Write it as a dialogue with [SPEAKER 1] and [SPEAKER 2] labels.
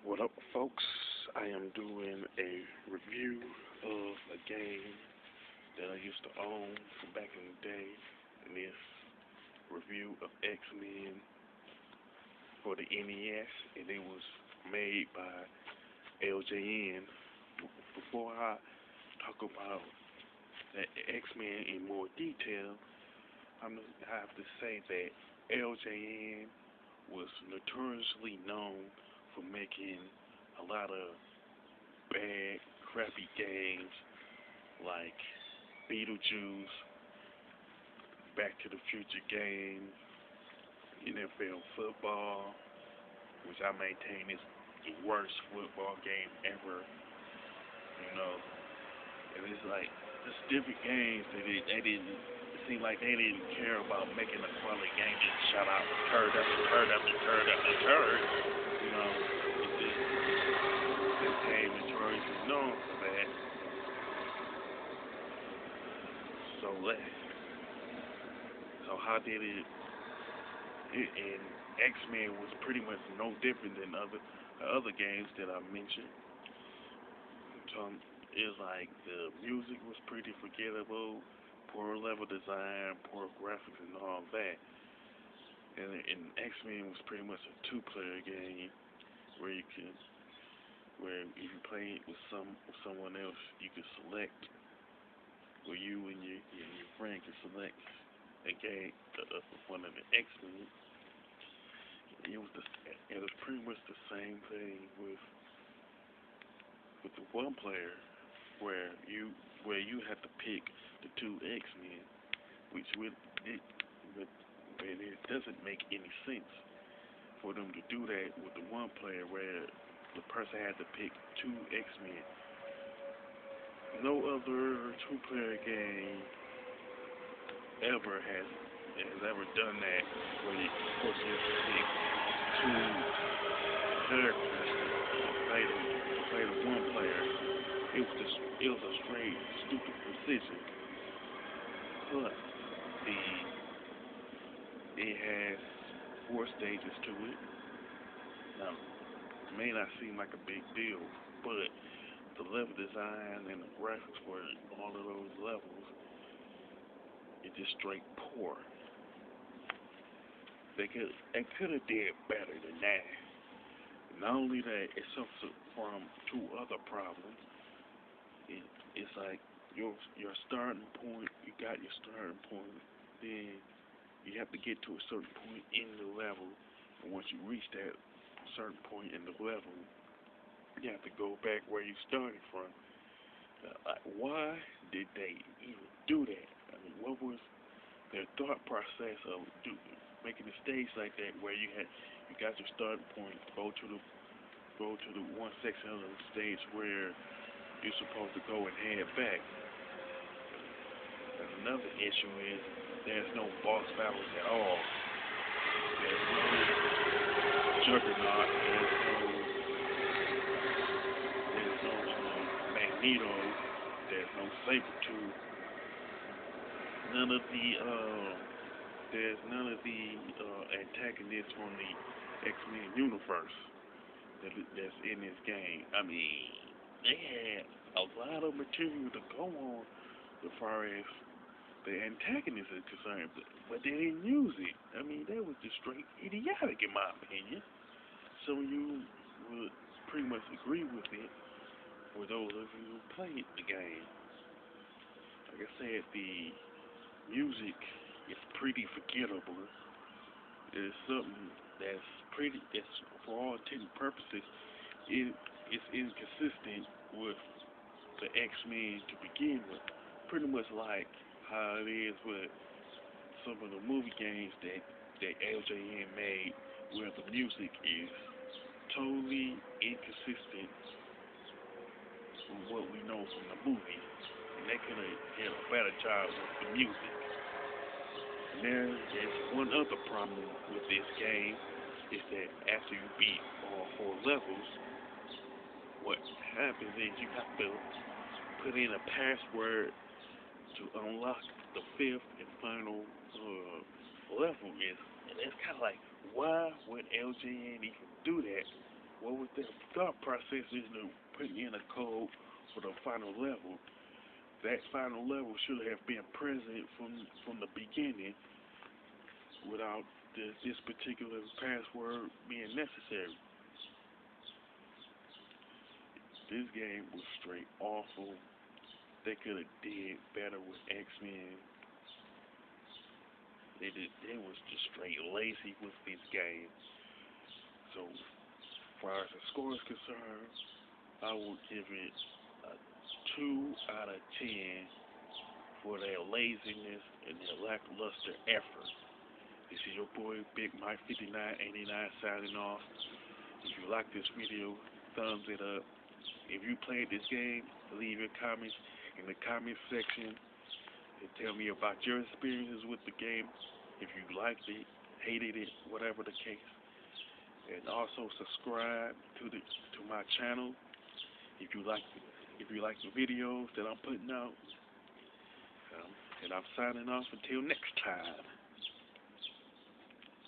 [SPEAKER 1] What up, folks? I am doing a review of a game that I used to own from back in the day, and this review of X-Men for the NES, and it was made by LJN. Before I talk about the X-Men in more detail, I have to say that LJN was notoriously known for making a lot of bad, crappy games like Beetlejuice, Back to the Future game, NFL football, which I maintain is the worst football game ever. You know, and it's like just different games that they didn't. It seemed like they didn't care about making a quality game. Just shut out turd after turd after turd after turd. You know, it just this game notoriously known for that. So how did and X-Men was pretty much no different than other games that I mentioned. So it's like the music was pretty forgettable, poor level design, poor graphics, and all that. And X-Men was pretty much a two-player game where where if you play with someone else, you could select, or you and your friend could select a game of one of the X-Men. It was pretty much the same thing with the one player where you had to pick the two X-Men, which it doesn't make any sense for them to do that with the one player where the person had to pick two X-Men. No other two-player game has ever done that where you, of course, you have to pick two characters to play the one player. It was a straight stupid decision. Plus, it has four stages to it. Now, it may not seem like a big deal, but the level design and the graphics for all of those levels, it just straight poor. They could have did better than that. Not only that, it suffers from two other problems. It's like your starting point. You got your starting point, then you have to get to a certain point in the level, and once you reach that certain point in the level, you have to go back where you started from. Why did they even do that? I mean, what was their thought process of making a stage like that where you got your starting point, go to the one section of the stage where you're supposed to go and head back. And another issue is there's no boss battles at all. There's no Juggernaut. There's no Magneto. There's no Sabretooth. There's none of the antagonists from the X-Men universe that's in this game. I mean, they had a lot of material to go on as far as the antagonist is concerned, but they didn't use it. I mean, that was just straight idiotic in my opinion. So you would pretty much agree with it for those of you who played the game. Like I said, the music is pretty forgettable. It is something that's for all intents and purposes, it's inconsistent with the X-Men to begin with. Pretty much like how it is with some of the movie games that LJN made, where the music is totally inconsistent with what we know from the movie. And they could have had a better job with the music. And there's one other problem with this game, is that after you beat all four levels, what happens is you have to put in a password to unlock the fifth and final level. And it's kind of like, why would LJN even do that what was their thought process into putting in a code for the final level? That final level should have been present from the beginning without this particular password being necessary. This game was straight awful. They could have did better with X-Men. They was just straight lazy with this game. So, as far as the score is concerned, I will give it a 2 out of 10 for their laziness and their lackluster effort. This is your boy Big Mike 5989 signing off. If you like this video, thumbs it up. If you played this game, leave your comments in the comment section and tell me about your experiences with the game. If you liked it, hated it, whatever the case. And also subscribe to my channel if you like the videos that I'm putting out. And I'm signing off until next time.